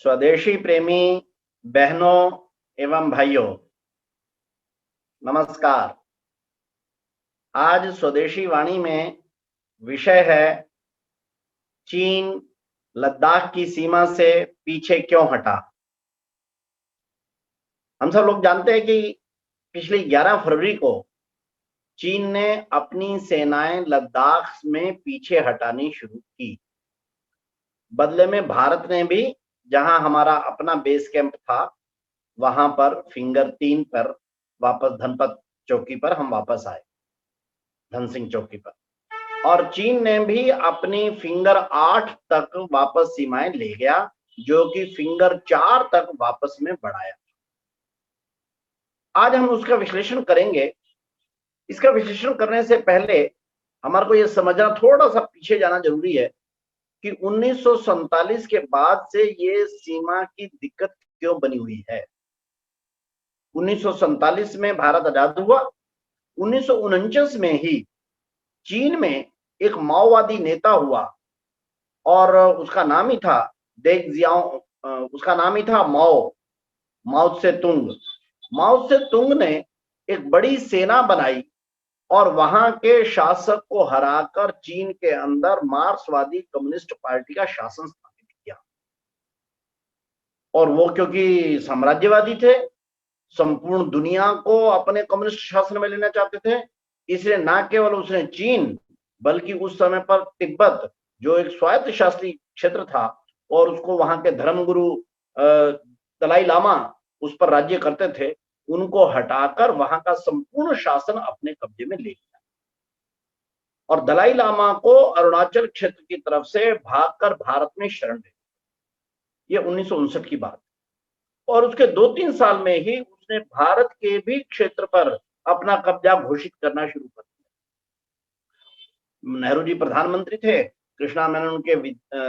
स्वदेशी प्रेमी बहनों एवं भाइयों, नमस्कार। आज स्वदेशी वाणी में विषय है चीन लद्दाख की सीमा से पीछे क्यों हटा। हम सब लोग जानते हैं कि पिछली 11 फरवरी को चीन ने अपनी सेनाएं लद्दाख में पीछे हटानी शुरू की। बदले में भारत ने भी, जहां हमारा अपना बेस कैंप था, वहां पर फिंगर 3 पर वापस धनपत चौकी पर हम वापस आए, धन सिंह चौकी पर। और चीन ने भी अपनी फिंगर 8 तक वापस सीमाएं ले गया, जो कि फिंगर 4 तक वापस में बढ़ाया। आज हम उसका विश्लेषण करेंगे। इसका विश्लेषण करने से पहले हमारे को यह समझना, थोड़ा सा पीछे जाना जरूरी है कि 1947 के बाद से ये सीमा की दिक्कत क्यों बनी हुई है। 1947 में भारत आजाद हुआ। 1949 में ही चीन में एक माओवादी नेता हुआ और उसका नाम ही था देंग जियाओ। उसका नाम ही था माओ से तुंग। माओ से तुंग ने एक बड़ी सेना बनाई और वहां के शासक को हराकर चीन के अंदर मार्क्सवादी कम्युनिस्ट पार्टी का शासन स्थापित किया। और वो क्योंकि साम्राज्यवादी थे, संपूर्ण दुनिया को अपने कम्युनिस्ट शासन में लेना चाहते थे, इसलिए न केवल उसने चीन बल्कि उस समय पर तिब्बत, जो एक स्वायत्त शासी क्षेत्र था और उसको वहां के धर्मगुरु दलाई लामा उस पर राज्य करते थे, उनको हटाकर वहां का संपूर्ण शासन अपने कब्जे में ले लिया। और दलाई लामा को अरुणाचल क्षेत्र की तरफ से भागकर भारत में शरण ले। ये 1959 की बात। और उसके 2-3 साल में ही उसने भारत के भी क्षेत्र पर अपना कब्जा घोषित करना शुरू कर दिया। नेहरू जी प्रधानमंत्री थे, कृष्णा मेनन उनके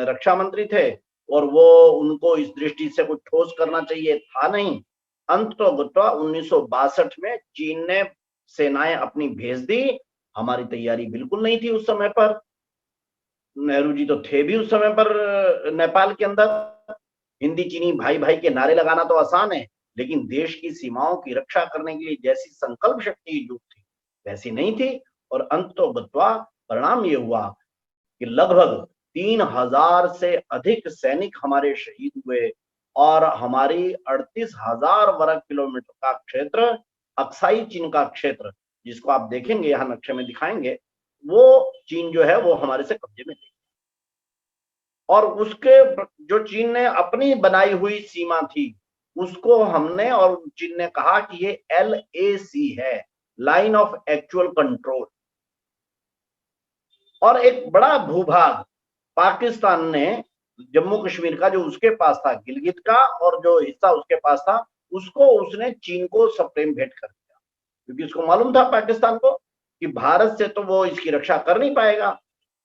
रक्षा मंत्री थे, और वो उनको इस दृष्टि से कुछ ठोस करना चाहिए था नहीं। अंततोगत्वा 1962 में चीन ने सेनाएं अपनी भेज दी। हमारी तैयारी बिल्कुल नहीं थी उस समय पर। नेहरू जी तो थे भी उस समय पर नेपाल के अंदर। हिंदी चीनी भाई भाई के नारे लगाना तो आसान है, लेकिन देश की सीमाओं की रक्षा करने के लिए जैसी संकल्प शक्ति युक्त थी वैसी नहीं थी। और अंततोगत्वा परिणाम ये हुआ कि लगभग 3000 से अधिक सैनिक हमारे शहीद हुए और हमारी 38,000 वर्ग किलोमीटर का क्षेत्र, अक्साई चीन का क्षेत्र, जिसको आप देखेंगे यहां नक्शे में दिखाएंगे, वो चीन जो है वो हमारे से कब्जे में ले। और उसके जो चीन ने अपनी बनाई हुई सीमा थी उसको हमने, और चीन ने कहा कि ये LAC है, लाइन ऑफ एक्चुअल कंट्रोल। और एक बड़ा भूभाग पाकिस्तान ने, जम्मू कश्मीर का जो उसके पास था, गिलगित का, और जो हिस्सा उसके पास था, उसको उसने चीन को सप्रेम भेंट कर दिया, क्योंकि उसको मालूम था पाकिस्तान को कि भारत से तो वो इसकी रक्षा कर नहीं पाएगा।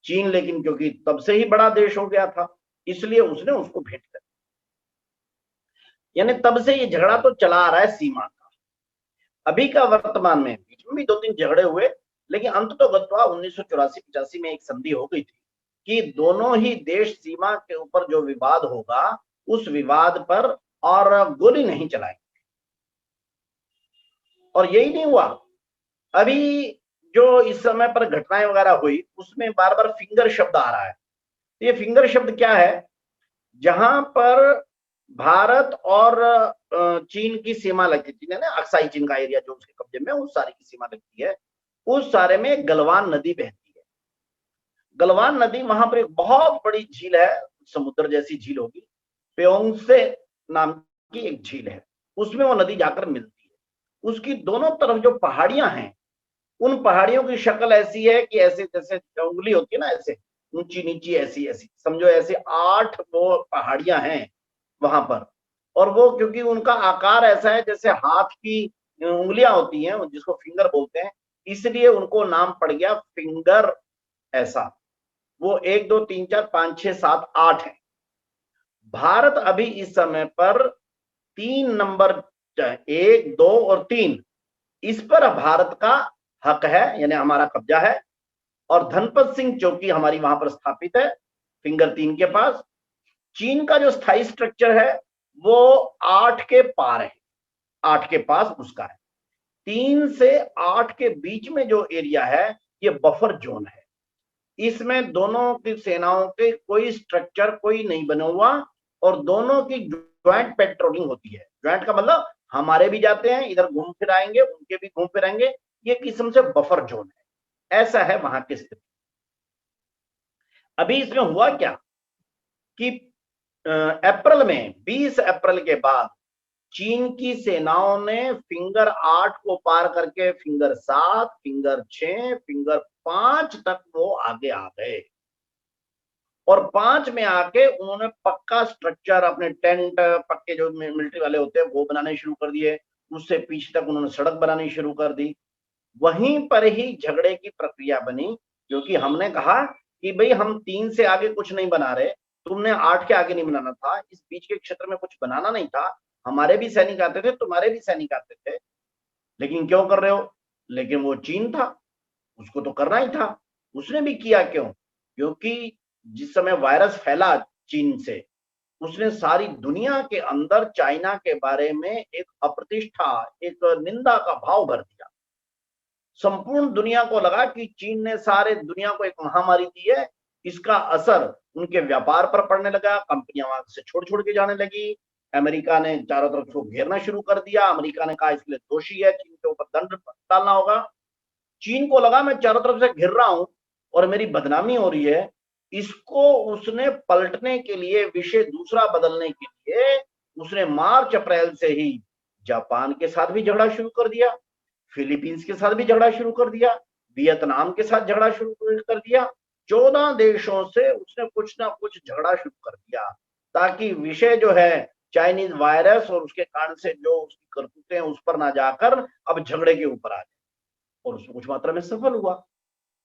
चीन लेकिन क्योंकि तब से ही बड़ा देश हो गया था, इसलिए उसने उसको भेंट कर दिया। यानी तब से ये झगड़ा तो चला आ रहा है सीमा का। अभी का वर्तमान में, बीच में भी 2-3 झगड़े हुए, लेकिन अंततोगत्वा 1984-85 में एक संधि हो गई थी कि दोनों ही देश सीमा के ऊपर जो विवाद होगा उस विवाद पर और गोली नहीं चलाएंगे। और यही नहीं हुआ। अभी जो इस समय पर घटनाएं वगैरह हुई उसमें बार बार फिंगर शब्द आ रहा है। ये फिंगर शब्द क्या है? जहां पर भारत और चीन की सीमा लगती थी ना, अक्साई चीन का एरिया जो उसके कब्जे में, उस सारे की सीमा लगती है, उस सारे में गलवान नदी बहती है। गलवान नदी, वहां पर एक बहुत बड़ी झील है, समुद्र जैसी झील होगी, प्योंगसे नाम की एक झील है, उसमें वो नदी जाकर मिलती है। उसकी दोनों तरफ जो पहाड़ियां हैं, उन पहाड़ियों की शक्ल ऐसी है कि ऐसे जैसे उंगली होती है ना, ऐसे ऊंची नीची, ऐसी ऐसी समझो, ऐसे 8 वो पहाड़ियां हैं वहां पर। और वो क्योंकि उनका आकार ऐसा है जैसे हाथ की उंगलियां होती हैं, जिसको फिंगर बोलते हैं, इसलिए उनको नाम पड़ गया फिंगर ऐसा। वो 1 2 3 4 5 6 7 8 है। भारत अभी इस समय पर 3 नंबर, 1 2 और 3, इस पर भारत का हक है, यानी हमारा कब्जा है। और धनपत सिंह चौकी हमारी वहां पर स्थापित है, फिंगर 3 के पास। चीन का जो स्थायी स्ट्रक्चर है वो 8 के पार है, 8 के पास उसका है। 3 से 8 के बीच में जो एरिया है ये बफर जोन है। इसमें दोनों की सेनाओं के कोई स्ट्रक्चर कोई नहीं बना हुआ और दोनों की ज्वाइंट पेट्रोलिंग होती है। ज्वाइंट का मतलब हमारे भी जाते हैं इधर घूम फिर आएंगे, उनके भी घूम फिर आएंगे, ये किस्म से बफर जोन है। ऐसा है वहां की स्थिति। अभी इसमें हुआ क्या कि अप्रैल में 20 अप्रैल के बाद चीन की सेनाओं ने फिंगर 8 को पार करके फिंगर 7, फिंगर 6, फिंगर 5 तक वो आगे आ गए और 5 में आके उन्होंने पक्का स्ट्रक्चर अपने टेंट पक्के जो मिलिट्री वाले होते हैं वो बनाने शुरू कर दिए। उससे पीछे तक उन्होंने सड़क बनानी शुरू कर दी। वहीं पर ही झगड़े की प्रक्रिया बनी, क्योंकि हमने कहा कि भाई हम 3 से आगे कुछ नहीं बना रहे, तुमने 8 के आगे नहीं बनाना था, इस बीच के क्षेत्र में कुछ बनाना नहीं था। हमारे भी सैनिक आते थे, तुम्हारे भी सैनिक आते थे, लेकिन क्यों कर रहे हो? लेकिन वो चीन था, उसको तो करना ही था। उसने भी किया। क्यों? क्योंकि जिस समय वायरस फैला चीन से, उसने सारी दुनिया के अंदर चाइना के बारे में एक अप्रतिष्ठा, एक निंदा का भाव भर दिया। संपूर्ण दुनिया को लगा कि चीन ने सारे दुनिया को एक महामारी दी है। इसका असर उनके व्यापार पर पड़ने लगा, कंपनियां वहां से छोड़ छोड़ के जाने लगी। अमेरिका ने चारों तरफ से घेरना शुरू कर दिया। अमेरिका ने कहा इसके लिए दोषी है, चीन के ऊपर दंड डालना होगा। चीन को लगा मैं चारों तरफ से घिर रहा हूं और मेरी बदनामी हो रही है। इसको उसने पलटने के लिए, विषय दूसरा बदलने के लिए, उसने मार्च अप्रैल से ही जापान के साथ भी झगड़ा शुरू कर दिया, फिलीपींस के साथ भी झगड़ा शुरू कर दिया, वियतनाम के साथ झगड़ा शुरू कर दिया। 14 देशों से उसने कुछ ना कुछ झगड़ा शुरू कर दिया, ताकि विषय जो है चाइनीज वायरस और उसके कारण से जो उसकी करतूतें उस पर ना जाकर अब झगड़े के ऊपर आ जाए। और उसमें कुछ मात्रा में सफल हुआ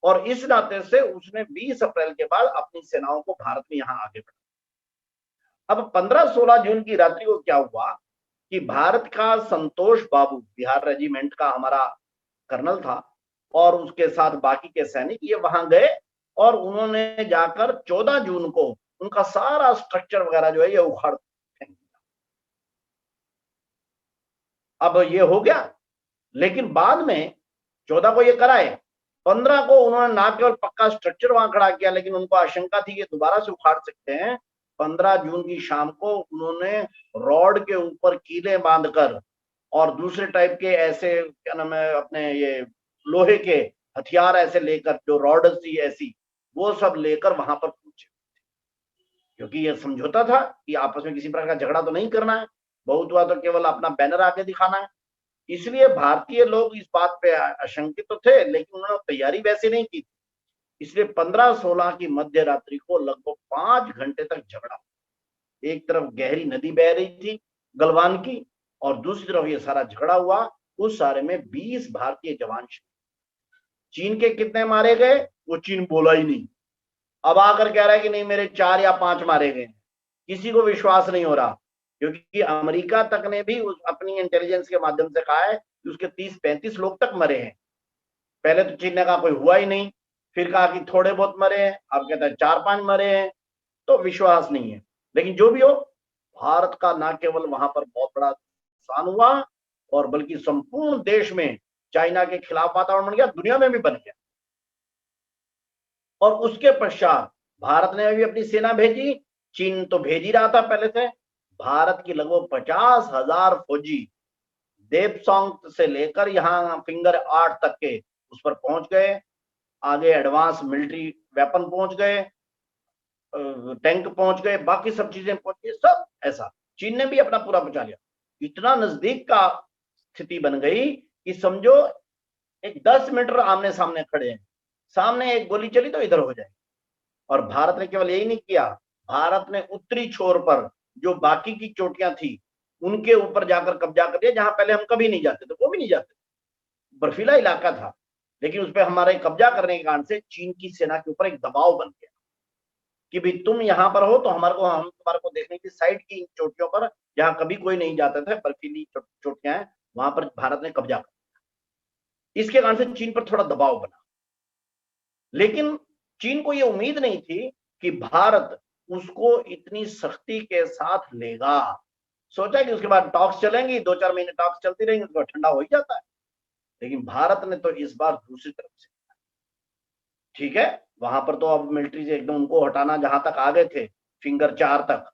और इस नाते से उसने 20 अप्रैल के बाद अपनी सेनाओं को भारत में यहां आगे बढ़ा। अब 15-16 जून की रात्रि को क्या हुआ कि भारत का संतोष बाबू, बिहार रेजिमेंट का हमारा कर्नल था, और उसके साथ बाकी के सैनिक ये वहां गए और उन्होंने जाकर 14 जून को उनका सारा स्ट्रक्चर वगैरह जो है ये उखाड़ फेंक दिया। अब ये हो गया, लेकिन बाद में 14 को ये कराए, 15 को उन्होंने ना केवल पक्का स्ट्रक्चर वहां खड़ा किया, लेकिन उनको आशंका थी कि दोबारा से उखाड़ सकते हैं। 15 जून की शाम को उन्होंने रॉड के ऊपर कीले बांधकर और दूसरे टाइप के ऐसे क्या नाम है अपने ये लोहे के हथियार ऐसे लेकर, जो रॉड थी ऐसी, वो सब लेकर वहां पर पहुंचे, क्योंकि ये समझौता था कि आपस में किसी प्रकार का झगड़ा तो नहीं करना है, बहुत हुआ तो केवल अपना बैनर आगे दिखाना है। इसलिए भारतीय लोग इस बात पे आशंकित तो थे, लेकिन उन्होंने तैयारी वैसे नहीं की। इसलिए 15-16 की मध्य रात्रि को लगभग 5 घंटे तक झगड़ा। एक तरफ गहरी नदी बह रही थी गलवान की, और दूसरी तरफ ये सारा झगड़ा हुआ। उस सारे में 20 भारतीय जवान। चीन के कितने मारे गए वो चीन बोला ही नहीं। अब आकर कह रहा है कि नहीं मेरे 4 या 5 मारे गए। किसी को विश्वास नहीं हो रहा, क्योंकि अमेरिका तक ने भी अपनी इंटेलिजेंस के माध्यम से कहा है कि उसके 30-35 लोग तक मरे हैं। पहले तो चीन ने कहा कोई हुआ ही नहीं, फिर कहा कि थोड़े बहुत मरे हैं, अब कहता है 4-5 मरे हैं। तो विश्वास नहीं है। लेकिन जो भी हो, भारत का न केवल वहां पर बहुत बड़ा नुकसान हुआ, और बल्कि संपूर्ण देश में चाइना के खिलाफ वातावरण बन गया, दुनिया में भी बन गया। और उसके पश्चात भारत ने भी अपनी सेना भेजी। चीन तो भेज ही रहा था पहले से। भारत की लगभग 50,000 फौजी देपसोंग से लेकर यहाँ फिंगर 8 तक के उस पर पहुंच गए। आगे एडवांस मिलिट्री वेपन पहुंच गए, टैंक पहुंच गए, बाकी सब चीजें पहुंच गई, सब ऐसा। चीन ने भी अपना पूरा बचा लिया। इतना नजदीक का स्थिति बन गई कि समझो एक 10 मीटर आमने सामने खड़े हैं, सामने एक गोली चली तो इधर हो जाए। और भारत ने केवल यही नहीं किया, भारत ने उत्तरी छोर पर जो बाकी की चोटियां थी उनके ऊपर जाकर कब्जा कर लिया, जहां पहले हम कभी नहीं जाते थे, वो भी नहीं जाते, बर्फीला इलाका था। लेकिन उस पर हमारे कब्जा करने के कारण से चीन की सेना के ऊपर एक दबाव बन गया कि भाई तुम यहां पर हो तो हम तुम्हारे को देखने की साइड की चोटियों पर, जहां कभी कोई नहीं जाता था, बर्फीली चोटियां हैं, वहां पर भारत ने कब्जा कर लिया। इसके कारण से चीन पर थोड़ा दबाव बना। लेकिन चीन को यह उम्मीद नहीं थी कि भारत उसको इतनी सख्ती के साथ लेगा। सोचा कि उसके बाद टॉक्स चलेंगी, 2-4 महीने टॉक्स चलती रहेंगी, उसके बाद ठंडा हो ही जाता है। लेकिन भारत ने तो इस बार दूसरी तरफ से, ठीक है, वहां पर तो अब मिलिट्री से एकदम उनको हटाना, जहां तक आ गए थे फिंगर 4 तक,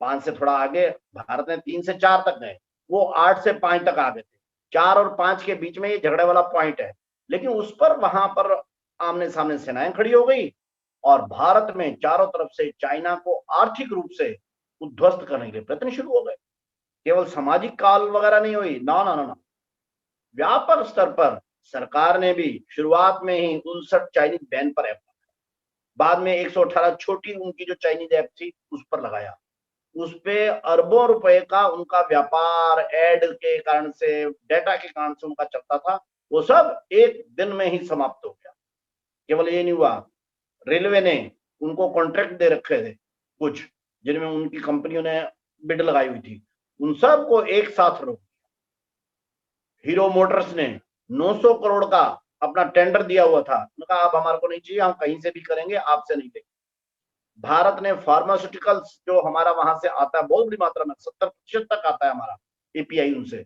5 से थोड़ा आगे, भारत ने 3 से 4 तक गए, वो 8 से 5 तक आ गए थे। 4 और 5 के बीच में ये झगड़े वाला पॉइंट है, लेकिन उस पर वहां पर आमने सामने सेनाएं खड़ी हो गई और भारत में चारों तरफ से चाइना को आर्थिक रूप से उद्ध्वस्त करने के लिए प्रयत्न शुरू हो गए। केवल सामाजिक काल वगैरह नहीं हुई, ना ना ना, व्यापक स्तर पर सरकार ने भी शुरुआत में ही 59 चाइनीज बैन पर ऐप, बाद में 118 छोटी उनकी जो चाइनीज ऐप थी उस पर लगाया। उस पे अरबों रुपए का उनका व्यापार एड के कारण से, डेटा के कारण से उनका चलता था, वो सब एक दिन में ही समाप्त हो गया। केवल ये नहीं हुआ, रेलवे ने उनको कॉन्ट्रैक्ट दे रखे थे कुछ, जिनमें उनकी कंपनियों ने बिड लगाई हुई थी, उन सब को एक साथ रोक दिया। हीरो मोटर्स ने 900 करोड़ का अपना टेंडर दिया हुआ था, उनका आप हमारे को नहीं चाहिए, हम कहीं से भी करेंगे, आपसे नहीं लेंगे। भारत ने फार्मास्यूटिकल्स जो हमारा वहां से आता है बहुत बड़ी मात्रा में, 70% तक आता है हमारा एपीआई उनसे,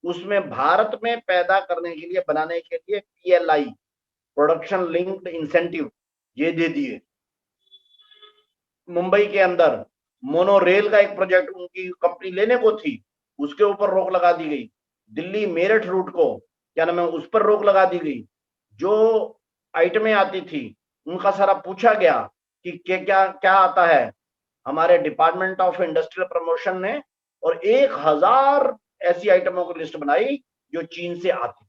उसमें भारत में पैदा करने के लिए, बनाने के लिए पीएलआई, प्रोडक्शन लिंक्ड इंसेंटिव, ये दे दिए। मुंबई के अंदर मोनो रेल का एक प्रोजेक्ट उनकी कंपनी लेने को थी, उसके ऊपर रोक लगा दी गई। दिल्ली मेरठ रूट को क्या नाम है, उस पर रोक लगा दी गई। जो आइटमें आती थी उनका सारा पूछा गया कि क्या क्या आता है, हमारे डिपार्टमेंट ऑफ इंडस्ट्रियल प्रमोशन ने, और 1000 ऐसी आइटमों की लिस्ट बनाई जो चीन से आती थी।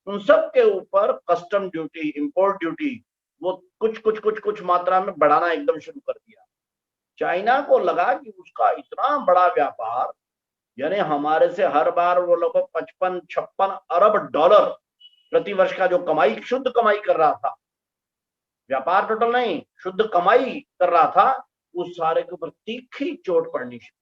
उन सब के ऊपर कस्टम ड्यूटी, इंपोर्ट ड्यूटी, वो कुछ कुछ कुछ कुछ मात्रा में बढ़ाना एकदम शुरू कर दिया। चाइना को लगा कि उसका इतना बड़ा व्यापार, यानी हमारे से हर बार वो लोग 55-56 अरब डॉलर प्रति वर्ष का जो कमाई, शुद्ध कमाई कर रहा था, व्यापार टोटल नहीं, शुद्ध कमाई कर रहा था, उस सारे के ऊपर तीखी चोट पड़नी शुरू।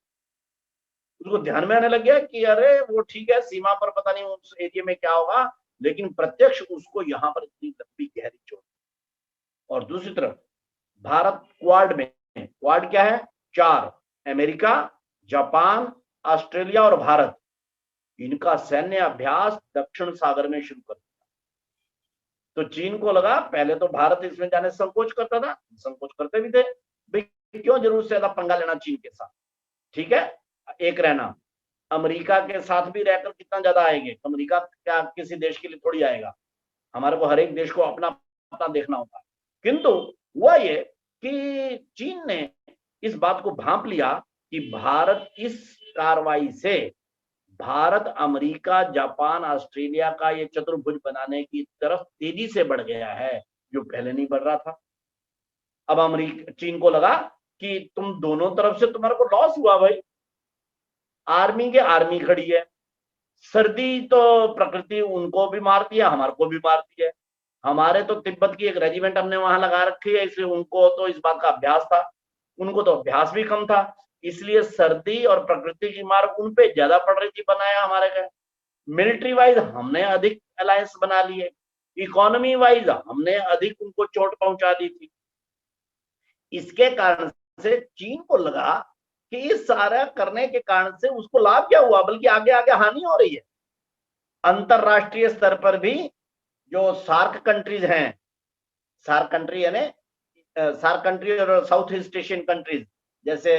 उसको ध्यान में आने लग गया कि अरे वो ठीक है, सीमा पर पता नहीं उस एरिया में क्या होगा, लेकिन प्रत्यक्ष उसको यहां पर इतनी लंबी गहरी चोट। और दूसरी तरफ भारत क्वाड में, क्वाड क्या है, 4, अमेरिका, जापान, ऑस्ट्रेलिया और भारत, इनका सैन्य अभ्यास दक्षिण सागर में शुरू कर दिया। तो चीन को लगा, पहले तो भारत इसमें जाने से संकोच करता था, संकोच करते भी थे, भाई क्यों जरूर से ज्यादा पंगा लेना चीन के साथ, ठीक है, एक रहना। अमेरिका के साथ भी रहकर कितना ज्यादा आएंगे, अमेरिका क्या किसी देश के लिए थोड़ी आएगा, हमारे को हर एक देश को अपना अपना देखना होता है। किंतु हुआ ये कि चीन ने इस बात को भांप लिया कि भारत इस कार्रवाई से, भारत अमेरिका जापान ऑस्ट्रेलिया का ये चतुर्भुज बनाने की तरफ तेजी से बढ़ गया है, जो पहले नहीं बढ़ रहा था। अब अमेरिका, चीन को लगा कि तुम दोनों तरफ से तुम्हारे को लॉस हुआ भाई, आर्मी के आर्मी खड़ी है, सर्दी तो प्रकृति उनको भी मारती है, हमारे को भी मारती है। हमारे तो तिब्बत की एक रेजिमेंट हमने वहां लगा रखी है, इसलिए उनको तो इस बात का अभ्यास था, उनको तो अभ्यास भी कम था, इसलिए सर्दी और प्रकृति की मार उन पे ज्यादा पड़ रही थी, बनाया हमारे का। मिलिट्री वाइज हमने अधिक अलायंस बना लिए, इकोनॉमी वाइज हमने अधिक उनको चोट पहुंचा दी थी। इसके कारण से चीन को लगा कि इस सारा करने के कारण से उसको लाभ क्या हुआ, बल्कि आगे आगे हानि हो रही है। अंतरराष्ट्रीय स्तर पर भी जो सार्क कंट्रीज हैं, सार्क कंट्री यानी सार्क कंट्री और साउथ ईस्ट एशियन कंट्रीज, जैसे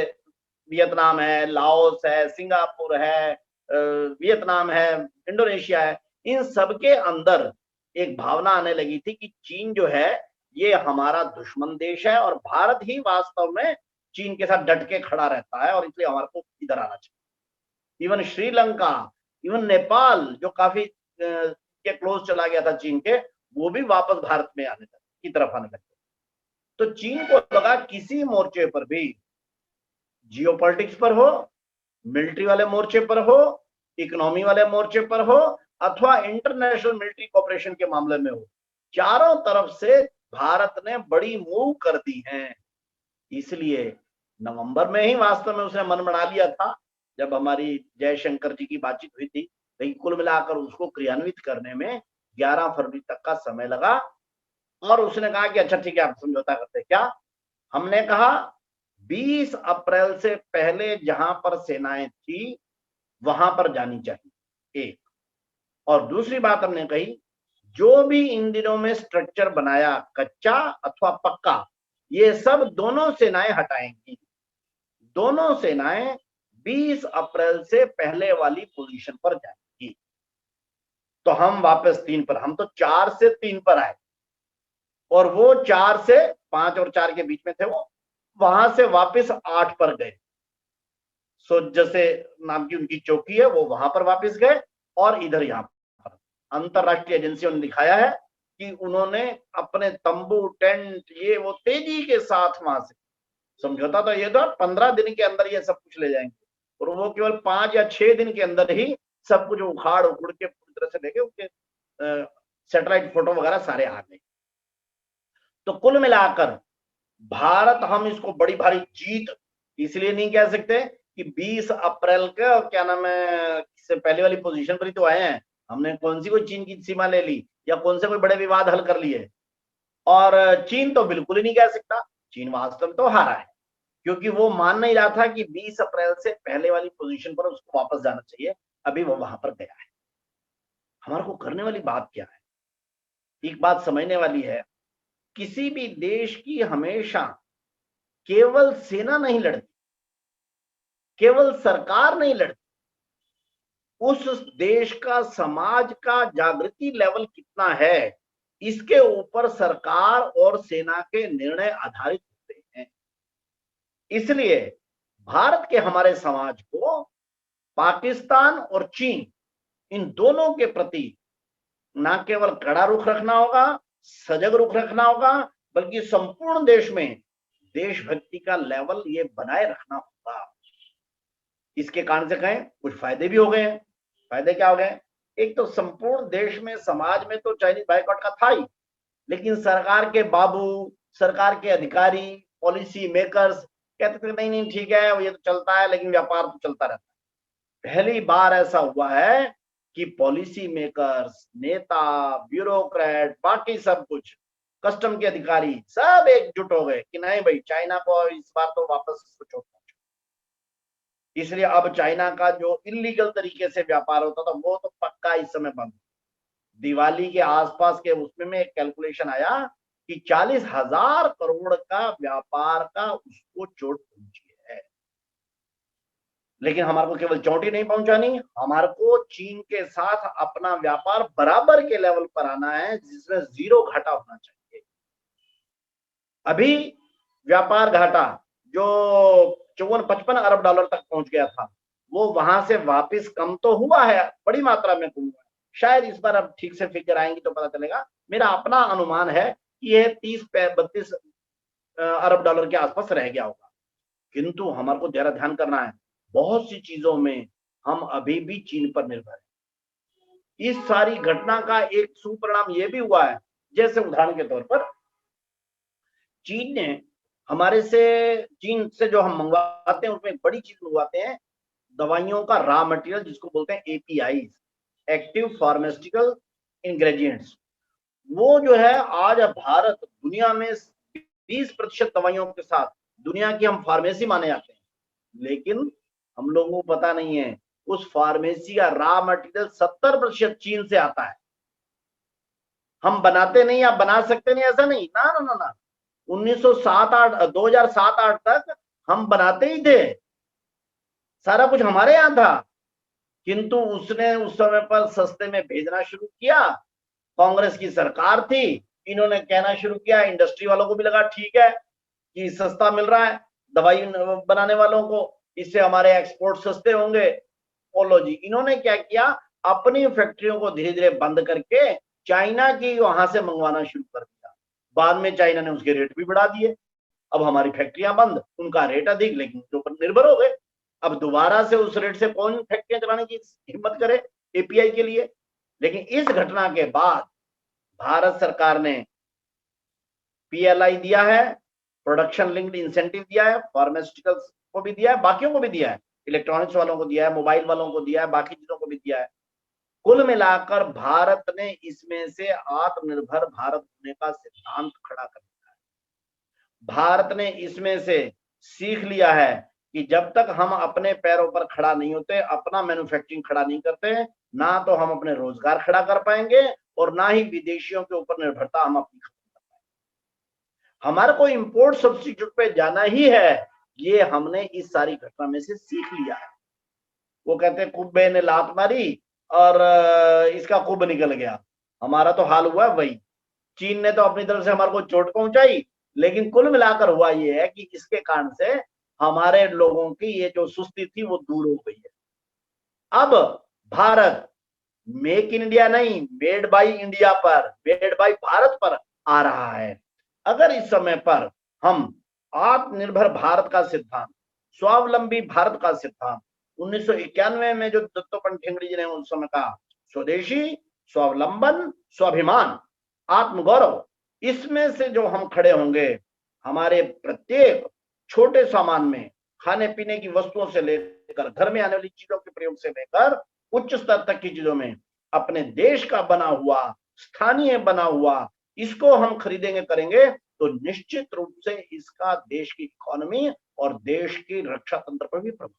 वियतनाम है, लाओस है, सिंगापुर है, वियतनाम है, इंडोनेशिया है, इन सबके अंदर एक भावना आने लगी थी कि चीन जो है ये हमारा दुश्मन देश है और भारत ही वास्तव में चीन के साथ डट के खड़ा रहता है और इसलिए हमारे को इधर आना चाहिए। इवन श्रीलंका, इवन नेपाल जो काफी के क्लोज चला गया था चीन के, वो भी वापस भारत में आने तक की तरफ आने लगे। तो चीन को लगा किसी मोर्चे पर भी, जियोपॉलिटिक्स पर हो, मिलिट्री वाले मोर्चे पर हो, इकोनॉमी वाले मोर्चे पर हो, अथवा इंटरनेशनल मिलिट्री कॉपरेशन के मामले में हो, चारों तरफ से भारत ने बड़ी मूव कर दी है। इसलिए नवंबर में ही वास्तव में उसने मन बना लिया था, जब हमारी जयशंकर जी की बातचीत हुई थी, लेकिन कुल मिलाकर उसको क्रियान्वित करने में 11 फरवरी तक का समय लगा। और उसने कहा कि अच्छा ठीक है, आप समझौता करते क्या। हमने कहा 20 अप्रैल से पहले जहां पर सेनाएं थी वहां पर जानी चाहिए, एक। और दूसरी बात हमने कही, जो भी इन दिनों में स्ट्रक्चर बनाया कच्चा अथवा पक्का, ये सब दोनों सेनाएं हटाएंगी। दोनों सेनाएं 20 अप्रैल से पहले वाली पोजीशन पर जाएंगी। तो हम वापस 3 पर, हम तो 4 से 3 पर आए और वो 4 से 5 और 4 के बीच में थे, वो वहां से वापस 8 पर गए। सो जैसे नाम की उनकी चौकी है वो वहां पर वापस गए, और इधर यहां पर अंतरराष्ट्रीय एजेंसियों ने दिखाया है कि उन्होंने अपने तंबू टेंट ये वो तेजी के साथ वहां से, समझौता तो ये था 15 दिन के अंदर ये सब कुछ ले जाएंगे, और वो केवल 5 या 6 दिन के अंदर ही सब कुछ उखाड़ उखड़ के पूरी तरह से लेके उनके सैटेलाइट फोटो वगैरह सारे आ गए। तो कुल मिलाकर भारत, हम इसको बड़ी भारी जीत इसलिए नहीं कह सकते कि 20 अप्रैल का क्या नाम है से पहले वाली पोजीशन पर ही तो आए हैं। हमने कौन सी कोई चीन की सीमा ले ली या कौन से कोई बड़े विवाद हल कर लिए। और चीन तो बिल्कुल ही नहीं कह सकता, चीन वास्तव में तो हारा है, क्योंकि वो मान नहीं रहा था कि 20 अप्रैल से पहले वाली पोजीशन पर उसको वापस जाना चाहिए। अभी वो वहां पर गया है। हमारे को करने वाली बात क्या है, एक बात समझने वाली है, किसी भी देश की हमेशा केवल सेना नहीं लड़ती, केवल सरकार नहीं लड़ती, उस देश का समाज का जागृति लेवल कितना है इसके ऊपर सरकार और सेना के निर्णय आधारित होते हैं। इसलिए भारत के हमारे समाज को पाकिस्तान और चीन इन दोनों के प्रति ना केवल कड़ा रुख रखना होगा, सजग रुख रखना होगा, बल्कि संपूर्ण देश में देशभक्ति का लेवल ये बनाए रखना होगा। इसके कारण से कहें कुछ फायदे भी हो गए हैं। फायदे क्या हो गए, एक तो संपूर्ण देश में समाज में तो चाइनीज बाइकआउट का था ही, लेकिन सरकार के बाबू, सरकार के अधिकारी, पॉलिसी मेकर्स कहते थे नहीं नहीं ठीक है ये तो चलता है, लेकिन व्यापार तो चलता रहता है। पहली बार ऐसा हुआ है कि पॉलिसी मेकर्स, नेता, ब्यूरोक्रेट, बाकी सब कुछ, कस्टम के अधिकारी सब एकजुट हो गए कि नहीं भाई चाइना को इस बार तो वापस कुछ होता। इसलिए अब चाइना का जो इलीगल तरीके से व्यापार होता था वो तो पक्का इस समय बंद। दिवाली के आसपास के उसमें में एक कैलकुलेशन आया कि 40,000 करोड़ का व्यापार का उसको चोट पहुंची है। लेकिन हमारे को केवल चोट ही नहीं पहुंचानी, हमारे को चीन के साथ अपना व्यापार बराबर के लेवल पर आना है जिसमें 0 घाटा होना चाहिए। अभी व्यापार घाटा जो 54-55 अरब डॉलर तक पहुंच गया था, वो वहां से वापस कम तो हुआ है, बड़ी मात्रा में कम हुआ है। शायद इस बार अब ठीक से फिगर आएंगी तो पता चलेगा। मेरा अपना अनुमान है कि यह 30-32 अरब डॉलर के आसपास रह गया होगा। किंतु हमारे को जरा ध्यान करना है, बहुत सी चीजों में हम अभी भी चीन पर निर्भर हैं। इस सारी घटना का एक सुपरिणाम यह भी हुआ है, जैसे उदाहरण के तौर पर चीन ने हमारे से, चीन से जो हम मंगवाते हैं उसमें बड़ी चीज मंगवाते हैं, दवाइयों का रॉ मटेरियल जिसको बोलते हैं एपीआई, एक्टिव फार्मास्यूटिकल इंग्रेडिएंट्स। वो जो है आज भारत दुनिया में 20% दवाइयों के साथ दुनिया की हम फार्मेसी माने जाते हैं, लेकिन हम लोगों को पता नहीं है उस फार्मेसी का रॉ मटेरियल 70% चीन से आता है। हम बनाते नहीं, आप बना सकते नहीं ऐसा नहीं, ना ना ना ना। 2007-8 तक हम बनाते ही थे, सारा कुछ हमारे यहां था। किंतु उसने उस समय पर सस्ते में भेजना शुरू किया, कांग्रेस की सरकार थी, इन्होंने कहना शुरू किया, इंडस्ट्री वालों को भी लगा ठीक है कि सस्ता मिल रहा है दवाई बनाने वालों को, इससे हमारे एक्सपोर्ट सस्ते होंगे। बोलो जी, इन्होंने क्या किया, अपनी फैक्ट्रियों को धीरे धीरे बंद करके चाइना की वहां से मंगवाना शुरू कर दिया। बाद में चाइना ने उसके रेट भी बढ़ा दिए, अब हमारी फैक्ट्रियां बंद, उनका रेट अधिक, लेकिन उसके ऊपर निर्भर हो गए। अब दोबारा से उस रेट से कौन फैक्ट्रियां चलाने की हिम्मत करे एपीआई के लिए। लेकिन इस घटना के बाद भारत सरकार ने पीएलआई दिया है, प्रोडक्शन लिंक्ड इंसेंटिव दिया है, फार्मास्यूटिकल्स को भी दिया है, बाकियों को भी दिया है, इलेक्ट्रॉनिक्स वालों को दिया है, मोबाइल वालों को दिया है, बाकी चीजों को भी दिया है। कुल मिलाकर भारत ने इसमें से आत्मनिर्भर भारत होने का सिद्धांत खड़ा कर दिया है। भारत ने इसमें से सीख लिया है कि जब तक हम अपने पैरों पर खड़ा नहीं होते, अपना मैन्युफैक्चरिंग खड़ा नहीं करते, ना तो हम अपने रोजगार खड़ा कर पाएंगे और ना ही विदेशियों के ऊपर निर्भरता हम अपनी खत्म कर पाएंगे। हमारे को इंपोर्ट सब्स्टिट्यूट पे जाना ही है, ये हमने इस सारी घटना में से सीख लिया है। वो कहते हैं कुब्बे ने लात मारी और इसका कुब निकल गया। हमारा तो हाल हुआ वही। चीन ने तो अपनी तरफ से हमारे को चोट पहुंचाई, लेकिन कुल मिलाकर हुआ ये है कि इसके कारण से हमारे लोगों की ये जो सुस्ती थी वो दूर हो गई है। अब भारत मेक इन इंडिया नहीं, मेड बाई इंडिया पर, मेड बाई भारत पर आ रहा है। अगर इस समय पर हम आत्मनिर्भर भारत का सिद्धांत, स्वावलंबी भारत का सिद्धांत 1991 में जो दत्तोपंत ठेंगड़ी जी ने उस समय कहा, स्वदेशी, स्वावलंबन, स्वाभिमान, आत्मगौरव, इसमें से जो हम खड़े होंगे, हमारे प्रत्येक छोटे सामान में, खाने पीने की वस्तुओं से लेकर घर में आने वाली चीजों के प्रयोग से लेकर उच्च स्तर तक की चीजों में अपने देश का बना हुआ, स्थानीय बना हुआ, इसको हम खरीदेंगे करेंगे तो निश्चित रूप से इसका देश की इकोनॉमी और देश की रक्षा तंत्र पर भी प्रभाव।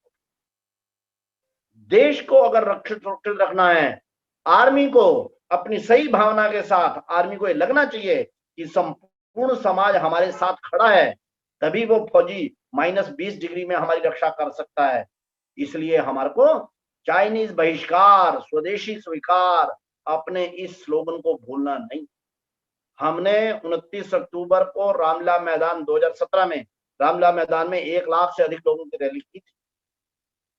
देश को अगर रक्षित रखना है, आर्मी को अपनी सही भावना के साथ आर्मी को ये लगना चाहिए कि संपूर्ण समाज हमारे साथ खड़ा है, तभी वो फौजी -20 डिग्री में हमारी रक्षा कर सकता है। इसलिए हमारे को चाइनीज बहिष्कार, स्वदेशी स्वीकार, अपने इस स्लोगन को भूलना नहीं। हमने 29 अक्टूबर को रामलीला मैदान 2017 में रामलीला मैदान में 1 लाख से अधिक लोगों की रैली की थी।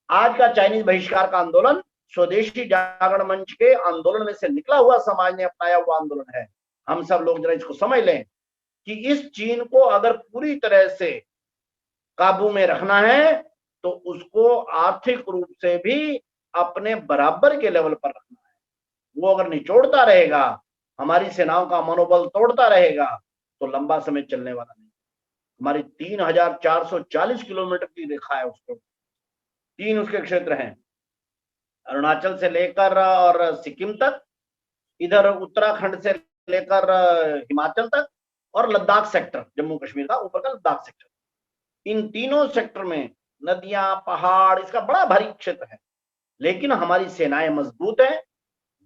आज का चाइनीज बहिष्कार का आंदोलन स्वदेशी जागरण मंच के आंदोलन में से निकला हुआ, समाज ने अपनाया हुआ आंदोलन है। हम सब लोग जरा इसको समझ लें कि इस चीन को अगर पूरी तरह से काबू में रखना है तो उसको आर्थिक रूप से भी अपने बराबर के लेवल पर रखना है। वो अगर निचोड़ता रहेगा, हमारी सेनाओं का मनोबल तोड़ता रहेगा, तो लंबा समय चलने वाला नहीं। हमारी 3440 किलोमीटर की रेखा है, उसको 3 उसके क्षेत्र हैं, अरुणाचल से लेकर और सिक्किम तक, इधर उत्तराखंड से लेकर हिमाचल तक, और लद्दाख सेक्टर, जम्मू कश्मीर का ऊपर का लद्दाख सेक्टर। इन तीनों सेक्टर में नदियां, पहाड़, इसका बड़ा भारी क्षेत्र है। लेकिन हमारी सेनाएं मजबूत हैं,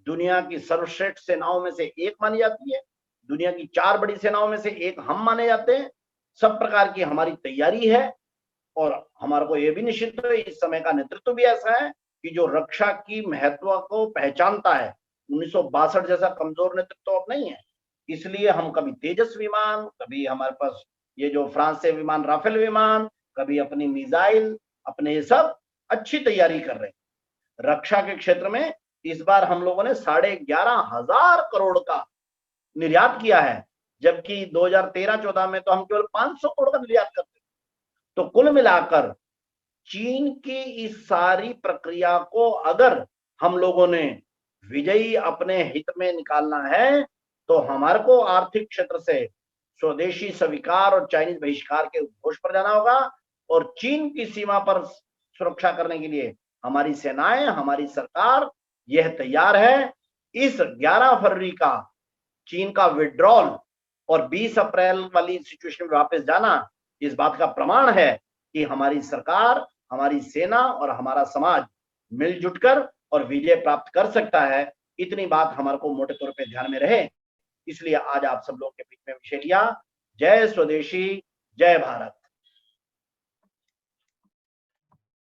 दुनिया की सर्वश्रेष्ठ सेनाओं में से एक मानी जाती है, दुनिया की 4 बड़ी सेनाओं में से एक हम माने जाते हैं। सब प्रकार की हमारी तैयारी है और हमारे को यह भी निश्चित है, इस समय का नेतृत्व भी ऐसा है कि जो रक्षा की महत्व को पहचानता है। 1962 जैसा कमजोर नेतृत्व अब नहीं है। इसलिए हम कभी तेजस विमान, कभी हमारे पास ये जो फ्रांस से विमान, राफेल विमान, कभी अपनी मिसाइल, अपने सब अच्छी तैयारी कर रहे हैं। रक्षा के क्षेत्र में इस बार हम लोगों ने 11,500 करोड़ का निर्यात किया है, जबकि 2013-14 में तो हम केवल 500 करोड़ का निर्यात करते। तो कुल मिलाकर चीन की इस सारी प्रक्रिया को अगर हम लोगों ने विजयी अपने हित में निकालना है तो हमारे को आर्थिक क्षेत्र से स्वदेशी स्वीकार और चाइनीज बहिष्कार के उद्घोष पर जाना होगा, और चीन की सीमा पर सुरक्षा करने के लिए हमारी सेनाएं, हमारी सरकार यह तैयार है। इस 11 फरवरी का चीन का विड्रॉल और 20 अप्रैल वाली सिचुएशन में वापस जाना इस बात का प्रमाण है कि हमारी सरकार, हमारी सेना और हमारा समाज मिलजुट कर और विजय प्राप्त कर सकता है। इतनी बात हमारे को मोटे तौर पे ध्यान में रहे, इसलिए आज आप सब लोग के बीच में विषय लिया। जय स्वदेशी, जय भारत।